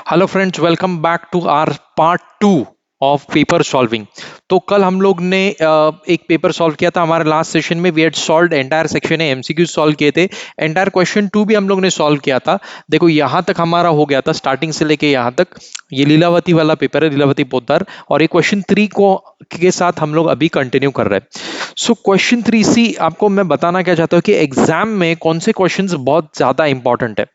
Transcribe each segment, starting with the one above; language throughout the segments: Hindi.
Hello friends, welcome back to our part two of paper solving. तो कल हम लोग ने एक पेपर सॉल्व किया था। हमारे लास्ट सेशन में we had solved entire section है, एमसीक्यू सॉल्व किए थे। एंटायर क्वेश्चन टू भी हम लोग ने सॉल्व किया था। देखो यहाँ तक हमारा हो गया था, स्टार्टिंग से लेके यहाँ तक। ये लीलावती वाला पेपर है, लीलावती पोद्दार। और ये क्वेश्चन थ्री को के साथ हम लोग अभी कंटिन्यू कर रहे हैं। सो क्वेश्चन थ्री सी आपको मैं बताना क्या चाहता हूँ कि एग्जाम में कौन से क्वेश्चंस बहुत ज्यादा इंपॉर्टेंट है।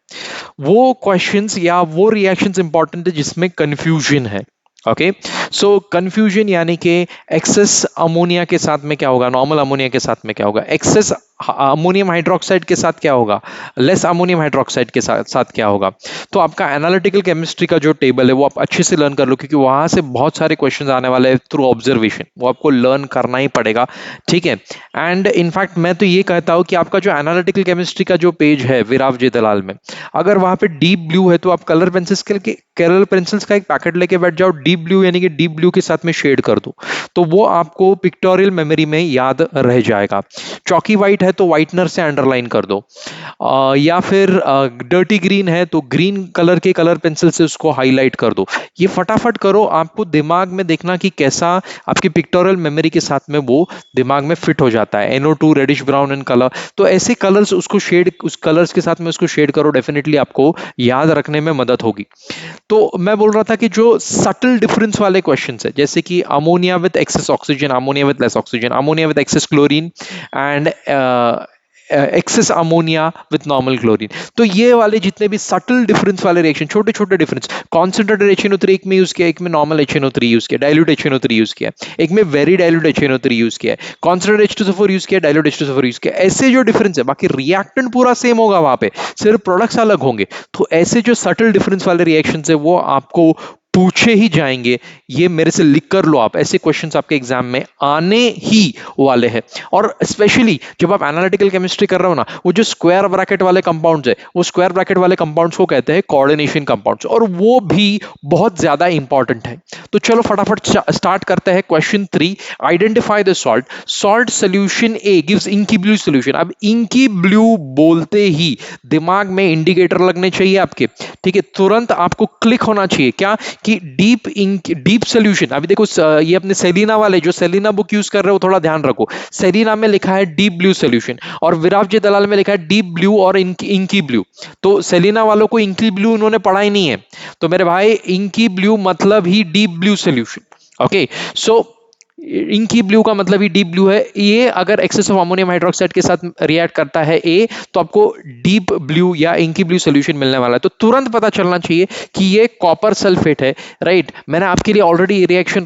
वो क्वेश्चंस या वो रिएक्शंस इंपॉर्टेंट है जिसमें कंफ्यूजन है। ओके, सो कंफ्यूजन यानी कि एक्सेस अमोनिया के साथ में क्या होगा, नॉर्मल अमोनिया के साथ में क्या होगा, एक्सेस अमोनियम हाइड्रोक्साइड के साथ क्या होगा, लेस अमोनियम हाइड्रोक्साइड के साथ क्या होगा। तो आपका एनालिटिकल केमिस्ट्री का जो टेबल है वो आप अच्छे से लर्न कर लो, क्योंकि वहां से बहुत सारे क्वेश्चंस आने वाले हैं थ्रू ऑब्जर्वेशन। वो आपको लर्न करना ही पड़ेगा, ठीक है। एंड इनफैक्ट मैं तो ये कहता हूं कि आपका जो एनालिटिकल केमिस्ट्री का जो पेज है विराव जी दलाल में, अगर वहां पे डीप ब्लू है तो आप कलर पेंसिल्स का एक पैकेट लेके बैठ जाओ, डीप ब्लू यानी कि डीप ब्लू के साथ में शेड कर दो, तो वो आपको पिक्टोरियल मेमोरी में याद रह जाएगा। चौकी व्हाइट है तो व्हाइटनर से अंडरलाइन कर दो, या फिर डर्टी ग्रीन है तो ग्रीन कलर के कलर पेंसिल से उसको हाईलाइट कर दो। ये फटाफट करो, आपको दिमाग में देखना कि कैसा आपकी पिक्टोरियल मेमोरी के साथ में वो दिमाग में फिट हो जाता है। NO2 reddish brown in colour, तो ऐसे कलर्स उसको शेड, उस कलर्स के साथ में उसको शेड करो, डेफिनेटली आपको याद रखने में मदद होगी। तो मैं बोल रहा था कि जो सटल डिफरेंस वाले क्वेश्चंस है, जैसे कि ammonia with excess oxygen, ammonia with less oxygen, ammonia with excess chlorine and excess ammonia with normal chlorine, तो ये वाले जितने भी सटल डिफरेंस वाले रिएक्शन, छोटे छोटे डिफरेंस, कॉन्सेंट्रेटेड HNO3 एक में यूज किया, एक में नॉर्मल HNO3 यूज किया, डाइल्यूट HNO3 यूज किया, एक में वेरी डाइल्यूट HNO3 यूज किया, कॉन्सेंट्रेटेड H2SO4 यूज किया, डाइल्यूट H2SO4 यूज किया। ऐसे जो डिफरेंस है, बाकी रिएक्टेंट पूरा सेम होगा वहां पे, सिर्फ प्रोडक्ट्स अलग होंगे। तो ऐसे जो सटल डिफरेंस वाले रिएक्शंस है वो आपको पूछे ही जाएंगे। ये मेरे से लिख कर लो आप, ऐसे क्वेश्चंस आपके एग्जाम में आने ही वाले हैं। और स्पेशली जब आप एनालिटिकल केमिस्ट्री कर रहे हो ना, वो जो स्क्वायर ब्रैकेट वाले कंपाउंड्स है, वो स्क्वायर ब्रैकेट वाले कंपाउंड्स को कहते हैं कोऑर्डिनेशन कंपाउंड्स, और वो भी बहुत ज्यादा इंपॉर्टेंट है। तो चलो फटाफट स्टार्ट करते हैं question three. Identify the salt, salt solution A gives inky blue solution. अब इंकी ब्लू बोलते ही दिमाग में इंडिकेटर लगने चाहिए आपके, ठीक है। तुरंत आपको क्लिक होना चाहिए क्या, कि डीप इंक, डीप सोल्यूशन। अभी देखो ये अपने सेलिना वाले जो सेलिना बुक यूज कर रहे हो, थोड़ा ध्यान रखो। सेलिना में लिखा है डीप ब्लू सोल्यूशन, और विराव जे दलाल में लिखा है डीप ब्लू और इंकी ब्लू। तो सेलिना वालों को इंकी ब्लू उन्होंने पढ़ा ही नहीं है, तो मेरे भाई इंकी ब्लू मतलब ही डीप ब्लू सोल्यूशन। ओके, सो इंकी ब्लू का मतलब ही डीप ब्लू है। ये अगर एक्सेस ऑफ अमोनियम हाइड्रोक्साइड के साथ रिएक्ट करता है ए, तो आपको डीप ब्लू या इंकी ब्लू सोल्यूशन मिलने वाला है। तो तुरंत पता चलना चाहिए कि ये कॉपर सल्फेट है, राइट। मैंने आपके लिए ऑलरेडी रिएक्शन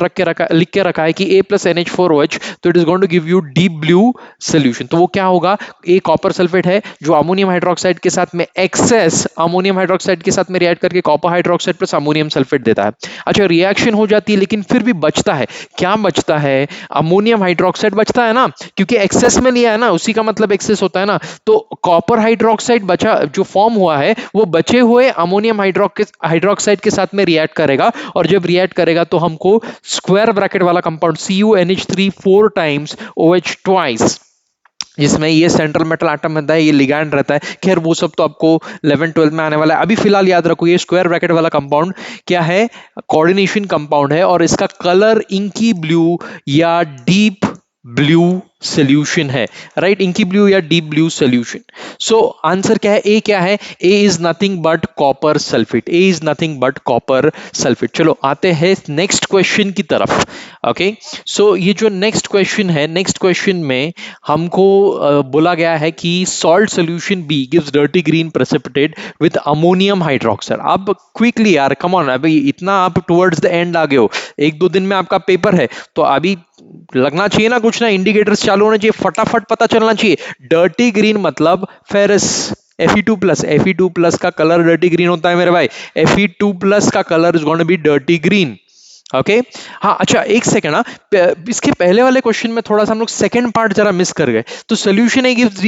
लिख के रखा है कि A+NH4OH, तो it is going to give you deep blue solution. तो वो क्या होगा, ए कॉपर सल्फेट है जो अमोनियम हाइड्रोक्साइड के साथ में एक्सेस अमोनियम हाइड्रोक्साइड के साथ में रिएक्ट करके copper hydroxide plus ammonium sulphate देता है। अच्छा, रिएक्शन हो जाती है लेकिन फिर भी बचता है, क्या बचता है, अमोनियम हाइड्रोक्साइड बचता है ना, क्योंकि एक्सेस में लिया है ना, उसी का मतलब एक्सेस होता है ना। तो कॉपर हाइड्रोक्साइड बचा, जो फॉर्म हुआ है वो बचे हुए अमोनियम हाइड्रोक्साइड के साथ में रिएक्ट करेगा, और जब रिएक्ट करेगा तो हमको स्क्वायर ब्रैकेट वाला compound CuNH3 4 times OH twice, जिसमें ये सेंट्रल मेटल एटम रहता है, ये लिगैंड रहता है। खैर वो सब तो आपको 11 12 में आने वाला है। अभी फिलहाल याद रखो ये स्क्वायर ब्रैकेट वाला कंपाउंड क्या है, कोऑर्डिनेशन कंपाउंड है, और इसका कलर इंकी ब्लू या डीप ब्लू सोल्यूशन है, राइट। इंकी ब्लू या deep blue solution. So answer क्या है, ए क्या है, A is nothing but copper sulphate, A is nothing but copper sulphate. चलो आते हैं नेक्स्ट क्वेश्चन की तरफ। ओके, सो ये जो नेक्स्ट क्वेश्चन है, नेक्स्ट क्वेश्चन में हमको बोला गया है कि salt solution B gives dirty green precipitate with ammonium hydroxide. अब क्विकली यार, कम ऑन, अभी इतना आप टुवर्ड्स द एंड आ गए हो, एक दो दिन में आपका पेपर है, तो अभी लगना चाहिए ना कुछ ना, इंडिकेटर्स चालू होना चाहिए, फटाफट पता चलना चाहिए। डर्टी ग्रीन मतलब फेरस, Fe2+, Fe2+ का कलर डर्टी ग्रीन होता है मेरे भाई। Fe2+ का colour is going to be dirty green. Okay हाँ अच्छा एक सेकंड हाँ इसके पहले वाले क्वेश्चन में थोड़ा सा हम लोग सेकंड पार्ट जरा मिस कर गए तो सोल्यूशन है gives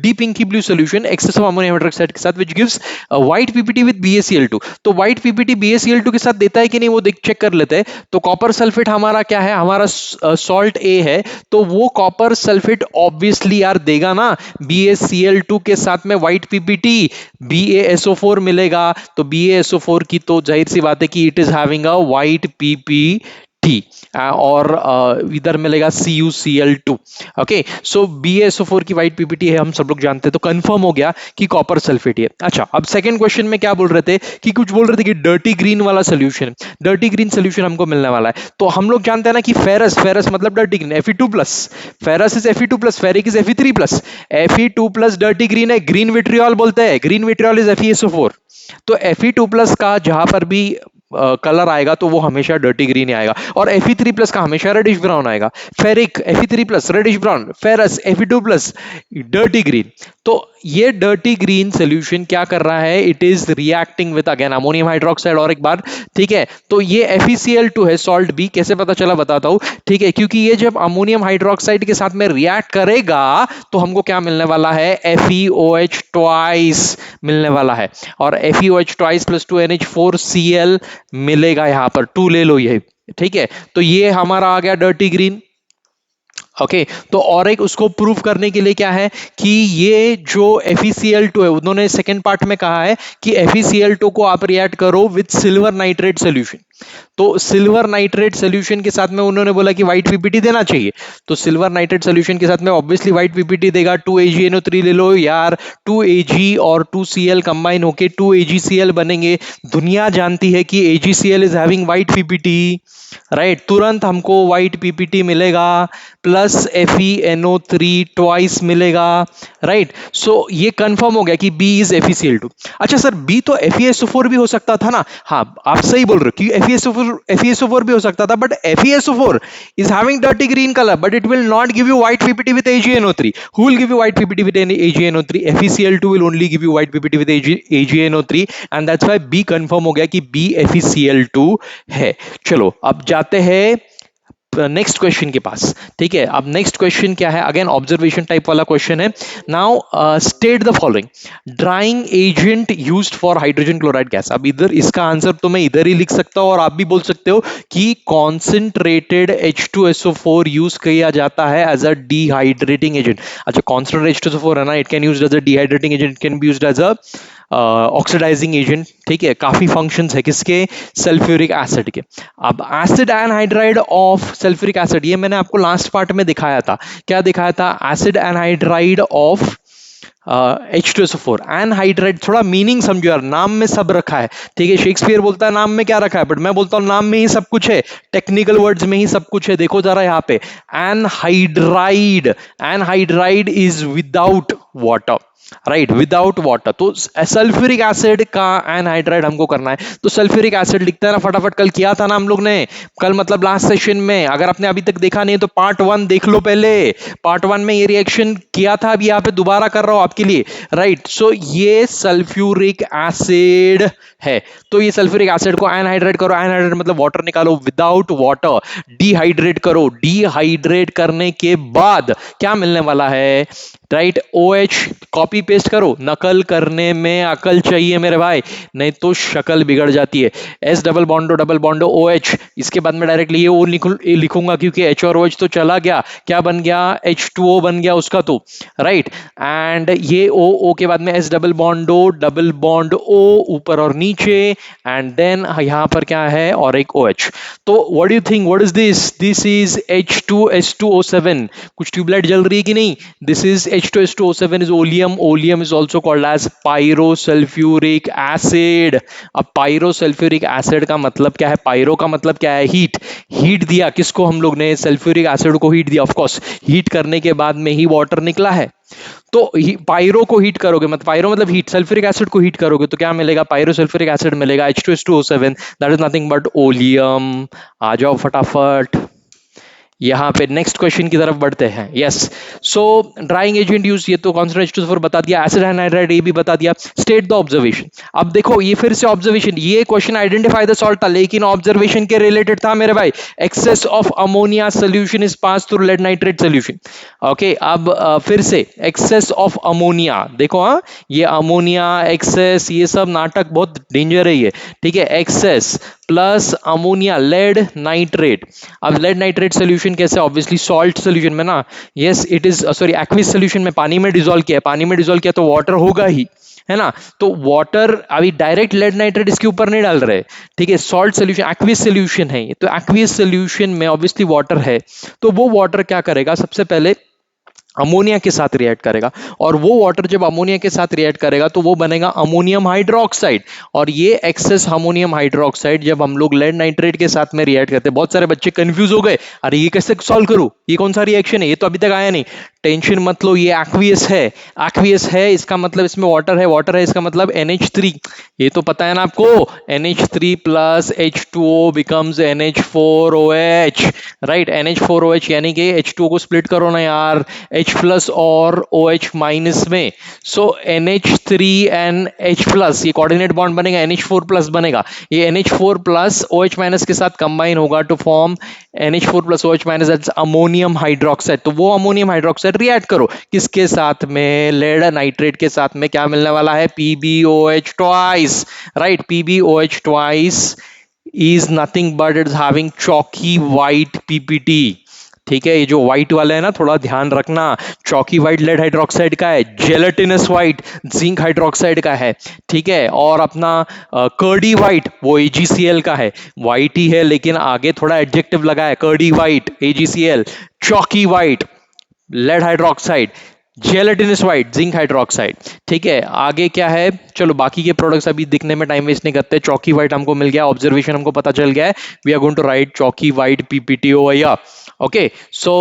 deep inky blue solution excess of ammonium hydroxide के साथ which gives white PPT with BaCl2 तो व्हाइट पीपीटी BaCl2 के साथ देता है कि नहीं वो देख चेक कर लेते हैं तो कॉपर सल्फेट हमारा क्या है हमारा सॉल्ट ए है तो वो कॉपर सल्फेट ऑब्वियसली यार देगा ना BaCl2 के साथ में व्हाइट पीपीटी BaSO4 मिलेगा तो BaSO4 की तो जाहिर सी बात है कि it is having a white PPT और इधर मिलेगा CuCl2 ओके सो BaSO4 की व्हाइट पीपीटी है हम सब लोग जानते हैं तो कंफर्म हो गया कि कॉपर सल्फेट है अच्छा अब सेकंड क्वेश्चन में क्या बोल रहे थे कि कुछ बोल रहे थे कि डर्टी ग्रीन वाला सोल्यूशन डर्टी ग्रीन सोल्यूशन हमको मिलने वाला है तो हम लोग जानते हैं ना कि फेरस फेरस मतलब dirty green Fe2+ ferrous is Fe2+, ferric is Fe3+, Fe2+ dirty green है ग्रीन विट्रियोल बोलते हैं ग्रीन विट्रियोल इज FeSO4 तो Fe2+ का जहां पर भी कलर आएगा तो वो हमेशा डर्टी ग्रीन ही आएगा और Fe3+ का हमेशा रेडिश ब्राउन आएगा ferric Fe3+ reddish brown ferrous Fe2+ dirty green तो ये डर्टी ग्रीन सोल्यूशन क्या कर रहा है it is reacting with again ammonium hydroxide और एक बार ठीक है तो ये FeCl2 है सॉल्ट बी कैसे पता चला बताता हूं ठीक है क्योंकि ये जब अमोनियम हाइड्रोक्साइड के साथ में रिएक्ट करेगा तो हमको क्या मिलने वाला है FeOH ट्वाइस मिलने वाला है और FeOH ट्वाइस प्लस 2NH4Cl मिलेगा यहां पर 2 ले लो ये ठीक है तो ये हमारा आ गया डर्टी ग्रीन ओके तो और एक उसको प्रूव करने के लिए क्या है कि ये जो FeCl2 है उन्होंने सेकंड पार्ट में कहा है कि FeCl2 को आप रिएक्ट करो विद सिल्वर नाइट्रेट सोल्यूशन तो सिल्वर नाइट्रेट सोल्यूशन के साथ में उन्होंने बोला कि व्हाइट पीपीटी देना चाहिए तो सिल्वर नाइट्रेट सोल्यूशन के साथ में ऑब्वियसली व्हाइट पीपीटी देगा 2AgNO3 ले लो यार 2Ag और 2Cl कंबाइन होके 2AgCl बनेंगे दुनिया जानती है कि AgCl is having white PPT right तुरंत हमको व्हाइट पीपीटी मिलेगा प्लस FeNO3 ट्वाइस मिलेगा राइट सो ये कंफर्म हो गया कि B इज FeCl2 अच्छा सर B तो FeSO4 भी हो सकता था ना हाँ आप सही बोल रहे हो कि FeSO4 भी हो सकता था but FeSO4 is having dirty green color but it will not give you white PPT with AgNO3 who will give you white PPT with AgNO3 FeCl2 will only give you white PPT with AgNO3 and that's why B confirm हो गया कि B FeCl2 है चलो अब जाते हैं नेक्स्ट क्वेश्चन के पास ठीक है अब नेक्स्ट क्वेश्चन क्या है अगेन ऑब्जर्वेशन टाइप वाला क्वेश्चन है now state the following drying agent used for hydrogen chloride gas अब इधर इसका आंसर तो मैं इधर ही लिख सकता हूं और आप भी बोल सकते हो कि कॉन्सेंट्रेटेड H2SO4 यूज किया जाता है एज अ डिहाइड्रेटिंग एजेंट अच्छा कॉन्सेंट्रेटेड H2SO4 है ना it can use as a dehydrating agent can be used as a oxidising agent ठीक है काफी फंक्शंस है किसके सल्फ्यूरिक एसिड के अब acid anhydride of sulphuric acid ये मैंने आपको लास्ट पार्ट में दिखाया था क्या दिखाया था acid anhydride of H2SO4 anhydride थोड़ा मीनिंग समझो यार नाम में सब रखा है ठीक है शेक्सपियर बोलता है नाम में क्या रखा है बट मैं बोलता हूं नाम में ही सब कुछ है टेक्निकल वर्ड्स में ही सब कुछ है देखो जरा यहाँ पे anhydride anhydride is without water right without water तो सल्फ्यूरिक एसिड का एनहाइड्राइड हमको करना है तो सल्फ्यूरिक एसिड लिखते हैं ना फटाफट कल किया था ना हम लोग ने कल मतलब लास्ट सेशन में अगर आपने अभी तक देखा नहीं तो पार्ट 1 देख लो पहले पार्ट 1 में ये रिएक्शन किया था अभी यहाँ पे दोबारा कर रहा हूं आपके लिए राइट सो ये सल्फ्यूरिक एसिड है तो ये सल्फ्यूरिक एसिड को एनहाइड्रेट करो एनहाइड्रेट मतलब वाटर निकालो विदाउट वाटर डिहाइड्रेट करो डिहाइड्रेट करने के बाद क्या मिलने वाला है राइट OH कॉपी पेस्ट करो नकल करने में अकल चाहिए मेरे भाई नहीं तो शक्ल बिगड़ जाती है S डबल बॉन्डो OH इसके बाद में डायरेक्टली ये O लिखूंगा क्योंकि H और OH तो चला गया क्या बन गया H2O बन गया उसका तो राइट एंड ये O के बाद में S डबल बॉन्ड O ऊपर और नीचे एंड देन यहां पर क्या है और एक OH तो what do you think what is this is H2S2O7 कुछ ट्यूबलाइट जल रही है कि नहीं this is H2S2O7 is oleum. Oleum is also called as pyrosulfuric acid. अब pyrosulfuric acid का मतलब क्या है pyro का मतलब क्या है हीट हीट दिया किसको हम लोग ने सल्फ्यूरिक एसिड को हीट दिया ऑफ कोर्स हीट करने के बाद में ही वाटर निकला है तो पायरो को हीट करोगे मतलब पायरो मतलब हीट सल्फ्यूरिक एसिड को हीट करोगे तो क्या मिलेगा पायरोसल्फ्यूरिक एसिड मिलेगा H2S2O7 that is nothing but oleum आ जाओ फटाफट यहाँ पे नेक्स्ट क्वेश्चन की तरफ बढ़ते हैं। यस, सो ड्राइंग एजेंट यूज, ये तो कॉन्सनट्रेट H2SO4 बता दिया, एसिड एनहाइड्राइड ये भी बता दिया। State the observation. अब देखो ये फिर से ऑब्जर्वेशन, ये क्वेश्चन आइडेंटिफाई द सॉल्ट था लेकिन ऑब्जर्वेशन के रिलेटेड था मेरे भाई। Excess of ammonia solution is pass through lead nitrate solution. Okay, अब फिर से एक्सेस ऑफ अमोनिया देखो, हाँ ये अमोनिया एक्सेस ये सब नाटक बहुत डेंजर है ये, ठीक है। Excess plus ammonia lead nitrate. अब लेड नाइट्रेट सोल्यूशन कैसे, ऑब्वियसली सॉल्ट सोल्यूशन में ना, yes it is sorry aqueous solution में, पानी में डिसॉल्व किया, पानी में डिसॉल्व किया तो वाटर होगा ही, है ना। तो वाटर अभी डायरेक्ट लेड नाइट्रेट इसके ऊपर नहीं डाल रहे, ठीक है। सॉल्ट सोल्यूशन एक्विस सोल्यूशन है ये, तो एक्विस सोल्यूशन में ऑब्वियसली वाटर है, तो वो वाटर क्या करेगा, सबसे पहले अमोनिया के साथ रिएक्ट करेगा, और वो वाटर जब अमोनिया के साथ रिएक्ट करेगा तो वो बनेगा अमोनियम हाइड्रोक्साइड। और ये एक्सेस अमोनियम हाइड्रोक्साइड जब हम लोग लेड नाइट्रेट के साथ में रिएक्ट करते हैं, बहुत सारे बच्चे कंफ्यूज हो गए, अरे ये कैसे सॉल्व करूं, ये कौन सा रिएक्शन है, ये तो अभी तक आया नहीं। टेंशन मत लो, ये एक्वियस है, एक्वियस है इसका मतलब इसमें वाटर है, वाटर है इसका मतलब NH3, ये तो पता है ना आपको। NH3 plus H2O becomes NH4OH, right. NH4OH यानी कि H2O को स्प्लिट करो ना यार, H प्लस और OH माइनस में, सो NH3 एंड H प्लस, ये कोऑर्डिनेट बॉन्ड बनेगा, NH4 प्लस बनेगा, ये NH4 प्लस OH माइनस के साथ कंबाइन होगा to form NH4 plus OH minus, that's ammonium hydroxide. तो वो अमोनियम हाइड्रोक्साइड रिएक्ट करो किसके साथ में, लेड नाइट्रेट के साथ में, क्या मिलने वाला है, PbOH twice, right. PbOH twice is nothing but it's having chalky white PPT, ठीक है। ये जो व्हाइट वाला है ना, थोड़ा ध्यान रखना, चौकी व्हाइट लेड हाइड्रोक्साइड का है, जेलेटिनस व्हाइट जिंक हाइड्रोक्साइड का है, ठीक है। और अपना कर्डी व्हाइट वो AgCl का है, व्हाइट ही है लेकिन आगे थोड़ा एडजेक्टिव लगा है, curdy white AgCl, chalky white lead hydroxide, gelatinous white zinc hydroxide, ठीक है। आगे क्या है, चलो बाकी के प्रोडक्ट्स अभी दिखने में टाइम वेस्ट नहीं करते, चौकी व्हाइट हमको मिल गया, ऑब्जर्वेशन हमको पता चल गया है, we are going to right chalky white PPTO भैया। ओके, सो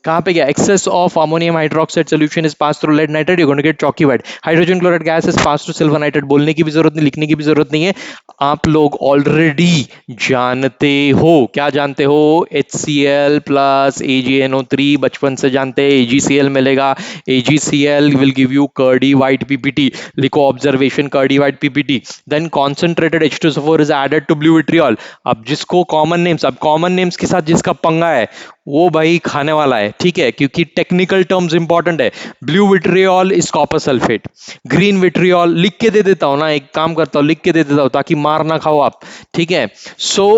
कहां पे गया, excess of ammonium hydroxide solution is pass through lead nitrate, you going to get chalky white. Hydrogen chloride gas is pass through silver nitrate, बोलने की भी जरूरत नहीं, लिखने की भी जरूरत नहीं है, आप लोग ऑलरेडी जानते हो। क्या जानते हो, HCl प्लस AgNO3 बचपन से जानते हैं, AgCl मिलेगा, AgCl will give you curdy white PPT, लिखो observation curdy white PPT। Then concentrated H2SO4 is added to blue vitriol. अब जिसको कॉमन नेम्स, अब कॉमन नेम्स के साथ जिसका पंगा है वो भाई खाने वाला है, ठीक है, क्योंकि टेक्निकल टर्म्स इंपॉर्टेंट है। Blue vitriol is copper sulphate, green vitriol लिख के दे देता हूं ना, एक काम करता हूं लिख के दे देता हूं ताकि मार ना खाओ आप, ठीक है। सो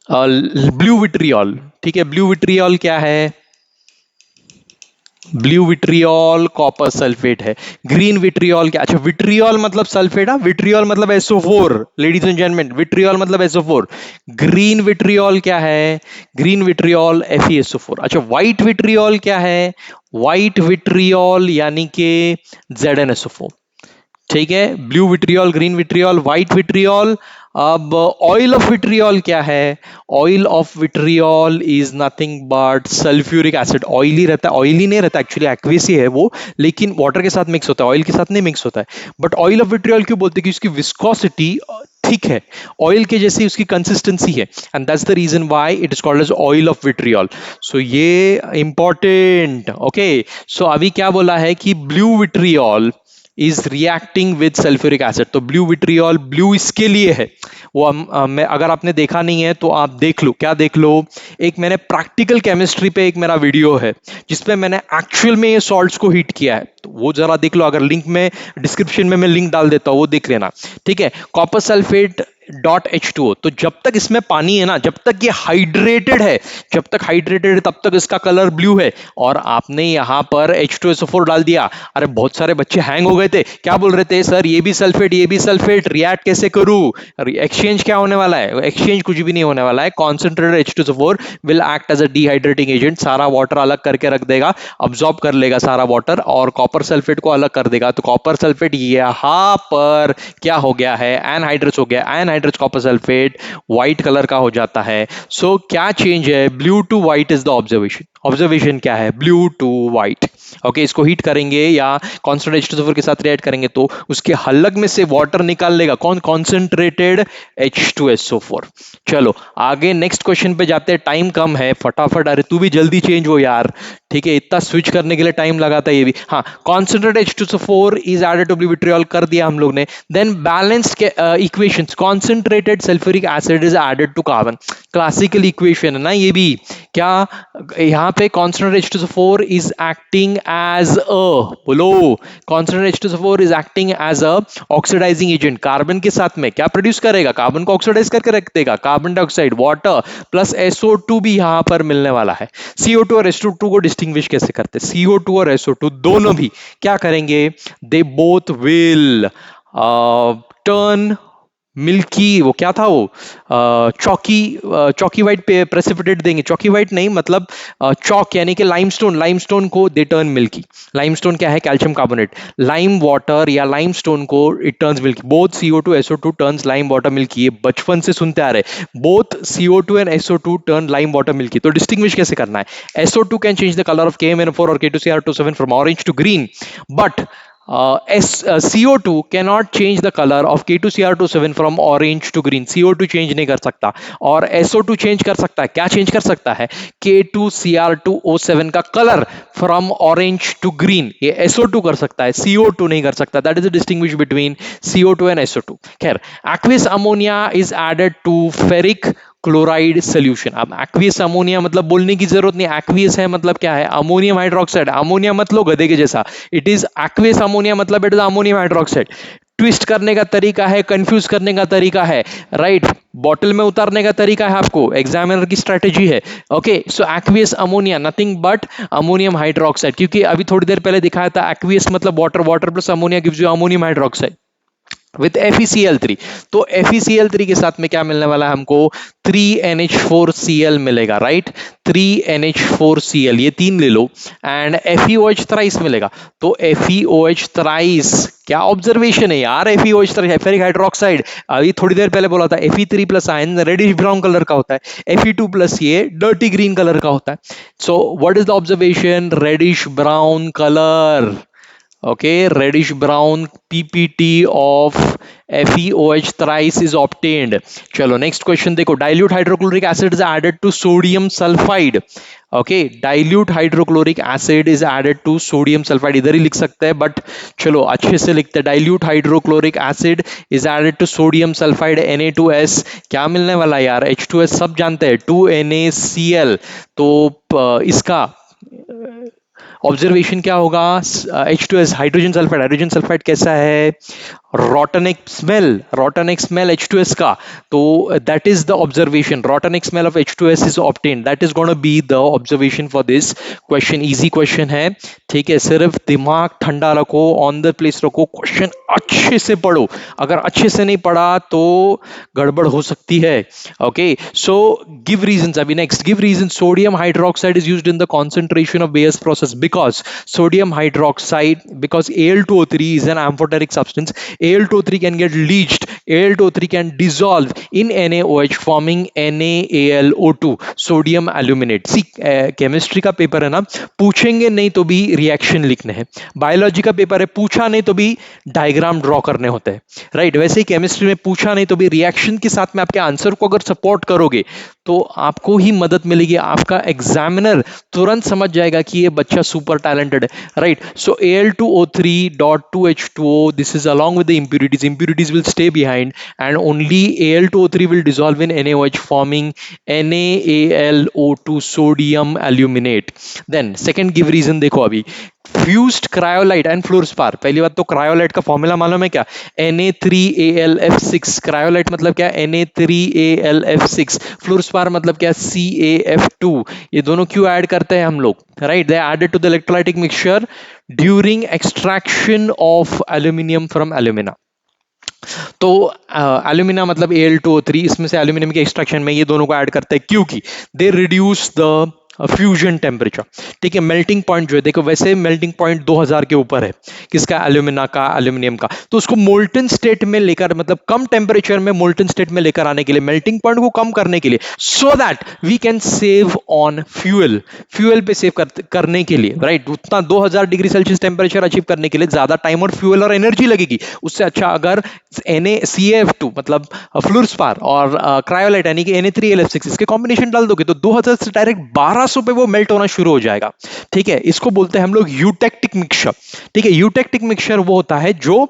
ब्लू विट्रियल, ठीक है, ब्लू विट्रियल क्या है, ब्लू विट्रियल कॉपर सल्फेट है। ग्रीन विट्रियल क्या, अच्छा विट्रियल मतलब सल्फेट, हाँ विट्रियल मतलब SO4, ladies and gentleman vitriol मतलब SO4। ग्रीन विट्रियल क्या है, ग्रीन विट्रियल FeSO4। अच्छा व्हाइट विट्रियल क्या है, व्हाइट विट्रियल यानी कि ZnSO4, ठीक है। Blue vitriol, green vitriol, white vitriol. अब ऑयल ऑफ विट्रियल क्या है, oil of vitriol is nothing but sulphuric acid. Oily रहता है, ऑयली नहीं रहता एक्चुअली, एक्वियस ही है वो, लेकिन वाटर के साथ मिक्स होता है, ऑयल के साथ नहीं मिक्स होता है। बट ऑयल ऑफ विट्रियल क्यों बोलते हैं, कि उसकी विस्कोसिटी थिक है, ऑयल के जैसी उसकी कंसिस्टेंसी है, and that's the reason why it is called as oil of vitriol. So ये इंपॉर्टेंट, ओके। सो अभी क्या बोला है कि blue vitriol is reacting with sulphuric acid, तो ब्लू विट्रियल ब्लू इसके लिए है, वो मैं अगर आपने देखा नहीं है तो आप देख लो, क्या देख लो, एक मैंने प्रैक्टिकल केमिस्ट्री पे एक मेरा वीडियो है जिसपे मैंने एक्चुअल में ये सॉल्ट्स को हीट किया है, तो वो जरा देख लो, अगर लिंक में डिस्क्रिप्शन में मैं लिंक डाल देता हूं, वो देख लेना, ठीक है। कॉपर सल्फेट .H2O, तो जब तक इसमें पानी है ना, जब तक ये हाइड्रेटेड है, जब तक हाइड्रेटेड है तब तक इसका कलर ब्लू है, और आपने यहां पर H2SO4 डाल दिया, अरे बहुत सारे बच्चे हैंग हो गए थे, क्या बोल रहे थे सर ये भी सल्फेट ये भी सल्फेट, रिएक्ट कैसे करूं, एक्सचेंज क्या होने वाला है, एक्सचेंज कुछ भी नहीं होने वाला है, concentrated H2SO4 will act as a dehydrating agent, सारा वाटर अलग करके रख देगा, अब्सॉर्ब कर लेगा सारा वाटर, और कॉपर सल्फेट को अलग कर देगा, तो कॉपर सल्फेट यहां पर क्या हो गया है, एनहाइड्रस हो गया, anhydrous copper sulphate white colour का हो जाता है। सो क्या चेंज है, blue to white is the observation, observation क्या है, ब्लू टू व्हाइट। ओके, इसको हीट करेंगे या कॉन्सेंट्रेटेड H2SO4 के साथ रिएक्ट करेंगे तो उसके हलक में से वाटर निकाल लेगा कौन, कॉन्सेंट्रेटेड H2SO4। चलो आगे नेक्स्ट क्वेश्चन पे जाते हैं, टाइम कम है फटाफट, अरे तू भी जल्दी चेंज हो यार, ठीक है, इतना स्विच करने के लिए टाइम लगाता है ये भी। हाँ, concentrated H2SO4 is added to vitriol कर दिया हम लोग ने। Then balanced equations, concentrated sulphuric acid is added to carbon, classical equation है ना ये भी। क्या यहाँ पे concentrated H2SO4 is acting as a, बोलो, concentrated H2SO4 is acting as a oxidising agent, carbon के साथ में क्या प्रोड्यूस करेगा, कार्बन को ऑक्सीडाइज करके रख देगा, carbon dioxide, water plus SO2 भी यहां पर मिलने वाला है। CO2 और SO2 को डिस्टिंग्विश कैसे करते हैं, CO2 और SO2 दोनों भी क्या करेंगे, they both will turn milky, वो क्या था वो, चौकी, चौकी वाइट पे प्रेसिपिटेट देंगे, चौकी वाइट नहीं मतलब चौक यानी कि लाइमस्टोन, लाइमस्टोन को दे टर्न मिल्की। लाइमस्टोन क्या है, कैल्शियम कार्बोनेट, लाइम वाटर या लाइमस्टोन को it turns milky, both CO2 SO2 turns lime water milky, ये बचपन से सुनते आ रहे, both CO2 and SO2 turn lime water milky. तो डिस्टिंग्विश कैसे करना है, SO2 can change the colour of KMnO4 और K2Cr27 from orange to green, but CO2 cannot change the color of K2Cr27 from orange to green, CO2 change नहीं कर सकता, और SO2 change कर सकता है, क्या change कर सकता है, K2Cr2O7 का colour from orange to green, ये SO2 कर सकता है, CO2 नहीं कर सकता, that is the distinguish between CO2 and SO2। खैर, aqueous ammonia is added to ferric chloride solution. अब एक्वियस अमोनिया मतलब बोलने की जरूरत नहीं, एक्वियस है मतलब क्या है, अमोनियम हाइड्रोक्साइड, अमोनिया मत लो गधे के जैसा, इट इज एक्वियस अमोनिया मतलब it is ammonium hydroxide. Twist करने का तरीका है, कंफ्यूज करने का तरीका है, राइट, बॉटल में उतारने का तरीका है, आपको एग्जामिनर की स्ट्रेटेजी है। Okay, so aqueous ammonia nothing but ammonium hydroxide, क्योंकि अभी थोड़ी देर पहले दिखाया था एक्वियस मतलब water, water plus ammonia gives you ammonium hydroxide with FeCl3। तो FeCl3 के साथ में क्या मिलने वाला है हमको, 3NH4Cl मिलेगा, राइट, 3NH4Cl, ये तीन ले लो, एंड FeOH थ्राइस मिलेगा। तो FeOH थ्राइस क्या ऑब्जर्वेशन है यार, FeOH थ्राइस फेरिक हाइड्रोक्साइड, अभी थोड़ी देर पहले बोला था Fe3 plus ion reddish brown colour का होता है, Fe2 प्लस ये डर्टी ग्रीन कलर का होता है। So what is the observation, reddish brown colour, okay, reddish brown ppt of FeOH thrice is obtained। चलो नेक्स्ट क्वेश्चन देखो, dilute hydrochloric acid is added to sodium sulphide. Okay, dilute hydrochloric acid is added to sodium sulphide, इधर ही लिख सकते हैं बट चलो अच्छे से लिखते हैं, dilute hydrochloric acid is added to sodium sulphide Na2S, क्या मिलने वाला है यार, H2S सब जानते हैं, 2NaCl। तो इसका ऑब्जर्वेशन क्या होगा, H2S hydrogen sulphide, hydrogen sulphide कैसा है, रोटनिक स्मेल, रोटनिक स्मेल H2S का, तो that is the observation, rotten egg smell of H2S is obtained, that is gonna be the observation for this question. Easy question है, ठीक है, सिर्फ दिमाग ठंडा रखो, ऑन द प्लेस रखो, क्वेश्चन अच्छे से पढ़ो, अगर अच्छे से नहीं पढ़ा तो गड़बड़ हो सकती है। ओके, सो गिव रीजंस, अभी next give reason, sodium hydroxide is used in the concentration of Bayes process because sodium hydroxide, because Al2O3 is an amphoteric substance, Al2O3 can get leached, Al2O3 can dissolve in NaOH forming NaAlO2 sodium aluminate। See chemistry का पेपर है ना, पूछेंगे नहीं तो भी रिएक्शन लिखने हैं, बायोलॉजी का पेपर है पूछा नहीं तो भी डायग्राम ड्रॉ करने होते हैं, राइट, वैसे ही केमिस्ट्री में पूछा नहीं तो भी रिएक्शन के साथ में आपके आंसर को अगर सपोर्ट करोगे तो आपको ही मदद मिलेगी, आपका एग्जामिनर तुरंत समझ जाएगा कि ये बच्चा सुपर टैलेंटेड है, right. So Al2O3.2H2O, this is along with the impurities will stay behind and only Al2O3 will dissolve in NaOH forming NaAlO2 sodium aluminate। then second give reason देखो, अभी फ्यूज्ड क्रायोलाइट एंड फ्लोरस्पार, पहली बात तो क्रायोलाइट का फॉर्मूला मालूम है क्या, Na3AlF6, क्रायोलाइट मतलब क्या, Na3AlF6, फ्लोरस्पार मतलब क्या, CaF2, ये दोनों क्यों ऐड करते हैं हम लोग, right, they added to the electrolytic mixture during extraction of aluminium from alumina. तो एल्यूमिना मतलब Al2O3, इसमें से एल्यूमिनियम के एक्सट्रैक्शन में ये दोनों को ऐड करते हैं क्योंकि they reduce the fusion temperature. ठीक है, मेल्टिंग पॉइंट जो है देखो, वैसे मेल्टिंग पॉइंट 2000 के ऊपर है, किसका, एल्यूमिना का, एल्यूमिनियम का। तो उसको मोल्टन स्टेट में लेकर, मतलब कम टेम्परेचर में मोल्टन स्टेट में लेकर आने के लिए, मेल्टिंग पॉइंट को कम करने के लिए, so that we can save on fuel, fuel पे सेव करने के लिए, राइट। उतना 2000 डिग्री सेल्सियस टेम्परेचर अचीव करने के लिए ज्यादा टाइम और फ्यूल और एनर्जी लगेगी। उससे अच्छा अगर NaCl2 मतलब फ्लूरस्पार और क्रायोलाइट यानी कि Na3LF6 इसके कॉम्बिनेशन डाल दोगे तो 2000 से डायरेक्ट 1200 पे वो मेल्ट होना शुरू हो जाएगा। ठीक है, इसको बोलते हैं हम लोग यूटेक्टिक मिक्सचर। ठीक है, यूटेक्टिक मिक्सचर वो होता है जो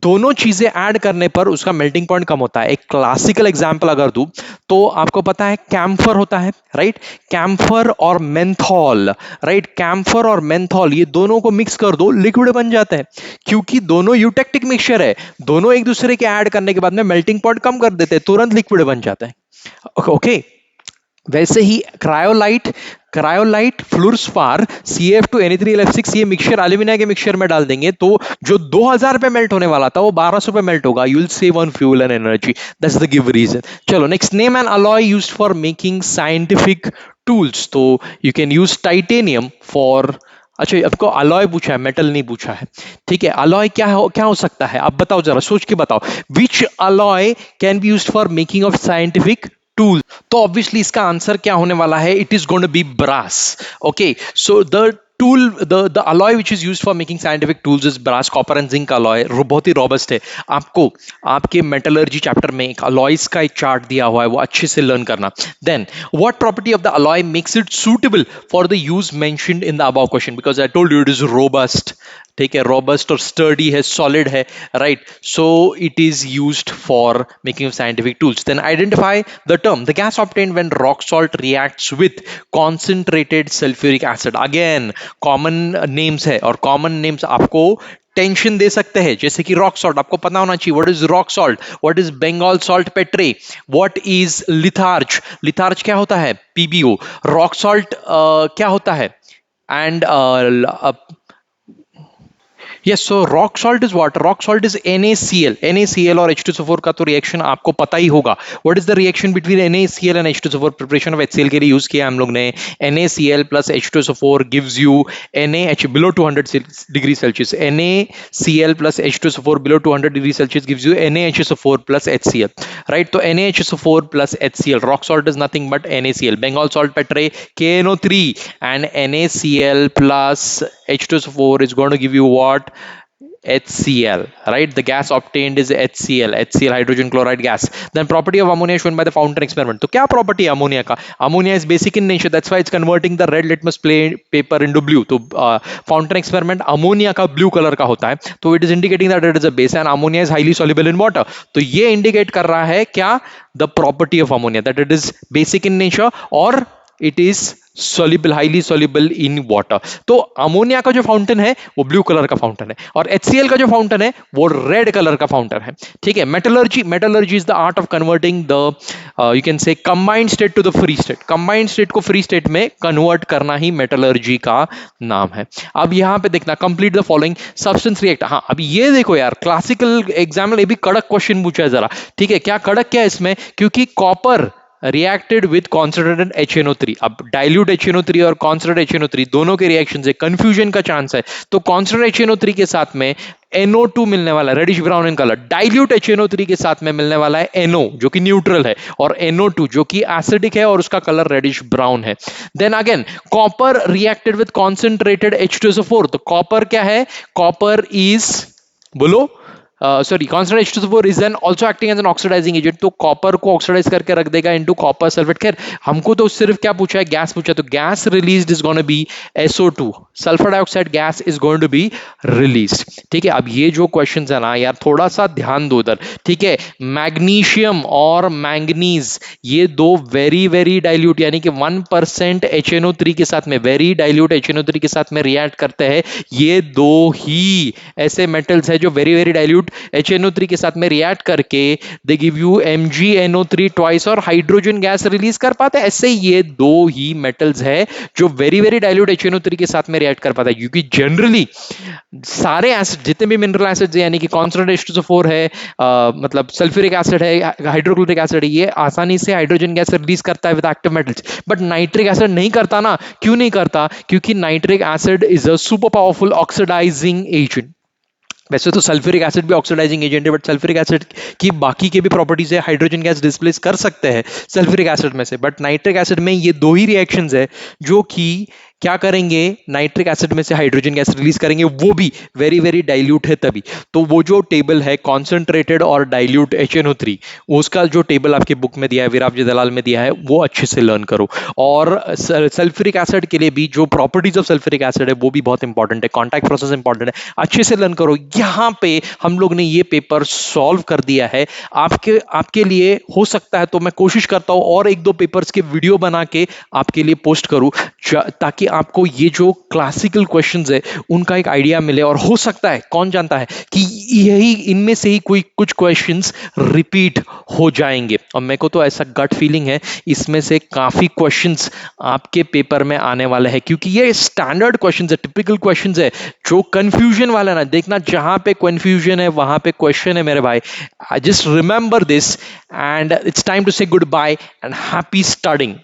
दोनों चीजें ऐड करने पर उसका मेल्टिंग पॉइंट कम होता है। एक क्लासिकल एग्जांपल अगर दूं तो आपको पता है कैम्फर होता है, राइट। कैम्फर और मेंथॉल, राइट, कैम्फर और मेंथॉल ये दोनों को मिक्स कर दो, लिक्विड बन जाता है, क्योंकि दोनों यूटेक्टिक मिक्सचर है। दोनों एक दूसरे के ऐड करने के बाद में मेल्टिंग पॉइंट कम कर देते हैं, तुरंत लिक्विड बन जाता है। ओके, वैसे ही क्रायोलाइट, क्रायोलाइट, फ्लूरस्पार, CF2 Na3LF6 ये मिक्सचर एल्यूमिना के मिक्सचर में डाल देंगे तो जो 2000 पे मेल्ट होने वाला था वो 1200 पे मेल्ट होगा। You will save on fuel and energy, that's the give reason. चलो next, name an alloy used for making scientific tools. तो you can use titanium for, अच्छा आपको अलॉय पूछा है, मेटल नहीं पूछा है। ठीक है, अलॉय क्या हो सकता है, आप बताओ, जरा सोच के बताओ, which alloy can be used for making of scientific tool. तो ऑब्वियसली इसका आंसर क्या होने वाला है, it is going to be brass. Okay, so the tool, the alloy which is used for making scientific tools is brass, copper and zinc alloy। बहुत ही रोबस्ट है। आपको आपके मेटलर्जी चैप्टर में एक अलॉयज का एक चार्ट दिया हुआ है, वो अच्छे से लर्न करना। Then what property of the alloy makes it suitable for the use mentioned in the above question, because I told you it is robust. ठीक है, रोबस्ट और स्टर्डी है, सॉलिड है, right. So it is used for making of scientific tools. Then identify the term the gas obtained when rock salt reacts with concentrated sulphuric acid. Again common names है, और कॉमन नेम्स आपको टेंशन दे सकते हैं, जैसे कि रॉक सॉल्ट आपको पता होना चाहिए, what is rock salt, what is Bengal saltpetre, what is litharge, litharge क्या होता है, PbO, रॉक सॉल्ट क्या होता है, and yes, so rock salt is what, rock salt is NaCl, NaCl और H2SO4 का तो रिएक्शन आपको पता ही होगा। What is the reaction between NaCl and H2SO4, preparation of HCl के लिए यूज किया हम लोग ने। NaCl plus H2SO4 gives you NaH below 200 degree Celsius, NaCl plus H2SO4 below 200 degree Celsius gives you NaHSO4 plus HCl, right. तो NaHSO4 plus HCl, rock salt is nothing but NaCl, Bengal saltpetre KNO3, and NaCl plus H2SO4 is going to give you what, HCl, right? The gas obtained is HCl, HCl hydrogen chloride gas. Then property of ammonia shown by the fountain experiment. तो क्या property है ammonia का? Ammonia is basic in nature, that's why it's converting the red litmus paper into blue. तो fountain experiment ammonia का blue color का होता है, तो it is indicating that it is a base and ammonia is highly soluble in water. तो ये indicate कर रहा है क्या, the property of ammonia, that it is basic in nature और it is soluble, highly soluble in water। तो अमोनिया का जो फाउंटेन है वो ब्लू कलर का फाउंटेन है, और HCl का जो फाउंटेन है वो रेड कलर का फाउंटेन है। ठीक है, metallurgy, metallurgy is the art of converting the you can say combined state to the free state, combined state को फ्री स्टेट में कन्वर्ट करना ही मेटलर्जी का नाम है। अब यहां पे देखना, complete the following substance react. हाँ, अब ये देखो यार, क्लासिकल एग्जाम में ये भी कड़क क्वेश्चन पूछा है जरा। ठीक है, क्या कड़क क्या है इसमें, क्योंकि copper reacted with concentrated HNO3। अब डाइल्यूट HNO3 और कॉन्सेंट्रेटेड HNO3 दोनों के रिएक्शन से कंफ्यूजन का चांस है, तो कॉन्सेंट्रेटेड HNO3 के साथ में NO2 मिलने वाला है, reddish brown in colour. Dilute HNO3 के साथ में मिलने वाला है NO जो कि न्यूट्रल है, और NO2 जो कि एसिडिक है और उसका कलर रेडिश ब्राउन है। Then again copper reacted with concentrated H2SO4, तो कॉपर क्या है, कॉपर इज, बोलो, sorry, concentrated H2SO4 is an also acting as an oxidising agent, तो कॉपर को ऑक्सीडाइज करके रख देगा इनटू कॉपर सल्फेट। खैर हमको तो सिर्फ क्या पूछा है, गैस पूछा, तो gas released is going to be SO2, sulphur dioxide gas is going to be released. ठीक है, अब ये जो क्वेश्चन है ना यार, थोड़ा सा ध्यान दो उधर। ठीक है, मैग्नीशियम और मैंगनीज ये दो वेरी वेरी डाइल्यूट, यानी कि 1% HNO3 के साथ में, वेरी डाइल्यूट HNO3 के साथ में रिएक्ट करते हैं। ये दो ही ऐसे मेटल्स है जो very very dilute dilute HNO3 के साथ में रिएक्ट करके they give you MgNO3 twice और हाइड्रोजन गैस रिलीज कर पाते हैं। ऐसे ये दो ही मेटल्स है जो वेरी वेरी डाइल्यूट HNO3 के साथ में रिएक्ट कर पाता है, क्योंकि जनरली सारे एसिड जितने भी मिनरल एसिड्स यानी कि कॉन्सोनेंट H2SO4 है, मतलब सल्फ्यूरिक एसिड है, हाइड्रोक्लोरिक एसिड है, ये आसानी से हाइड्रोजन गैस रिलीज करता है with active metals, but nitric acid नहीं करता ना। क्यों नहीं करता? क्योंकि nitric acid is a super powerful oxidising agent. वैसे तो सल्फ्यूरिक एसिड भी ऑक्सीडाइजिंग एजेंट है, बट सल्फ्यूरिक एसिड की बाकी के भी प्रॉपर्टीज है, हाइड्रोजन गैस डिस्प्लेस कर सकते हैं सल्फ्यूरिक एसिड में से, बट नाइट्रिक एसिड में ये दो ही रिएक्शंस है जो कि क्या करेंगे, नाइट्रिक एसिड में से हाइड्रोजन गैस रिलीज करेंगे, वो भी वेरी वेरी डाइल्यूट है तभी। तो वो जो टेबल है कॉन्सेंट्रेटेड और डाइल्यूट HNO3, उसका जो टेबल आपकी बुक में दिया है, वीराबजी दलाल में दिया है, वो अच्छे से लर्न करो। और सल्फ्यूरिक एसिड के लिए भी जो प्रॉपर्टीज ऑफ सल्फ्यूरिक एसिड है वो भी बहुत इंपॉर्टेंट है, कॉन्टैक्ट प्रोसेस इंपॉर्टेंट है, अच्छे से लर्न करो। यहाँ पे हम लोग ने ये पेपर सॉल्व कर दिया है आपके आपके लिए। हो सकता है तो मैं कोशिश करता हूं और एक दो पेपर्स के वीडियो बना के आपके लिए पोस्ट करूं, ताकि आपको ये जो क्लासिकल क्वेश्चंस है उनका एक आइडिया मिले, और हो सकता है, कौन जानता है, कि यही इनमें से ही कोई कुछ क्वेश्चंस रिपीट हो जाएंगे। और मेरे को तो ऐसा गट फीलिंग है इसमें से काफी क्वेश्चंस आपके पेपर में आने वाले हैं, क्योंकि ये स्टैंडर्ड क्वेश्चंस है, टिपिकल क्वेश्चंस है, जो कंफ्यूजन वाला ना देखना, जहां पे कंफ्यूजन है वहां पे क्वेश्चन है मेरे भाई। I just remember this and it's time to say goodbye and happy studying.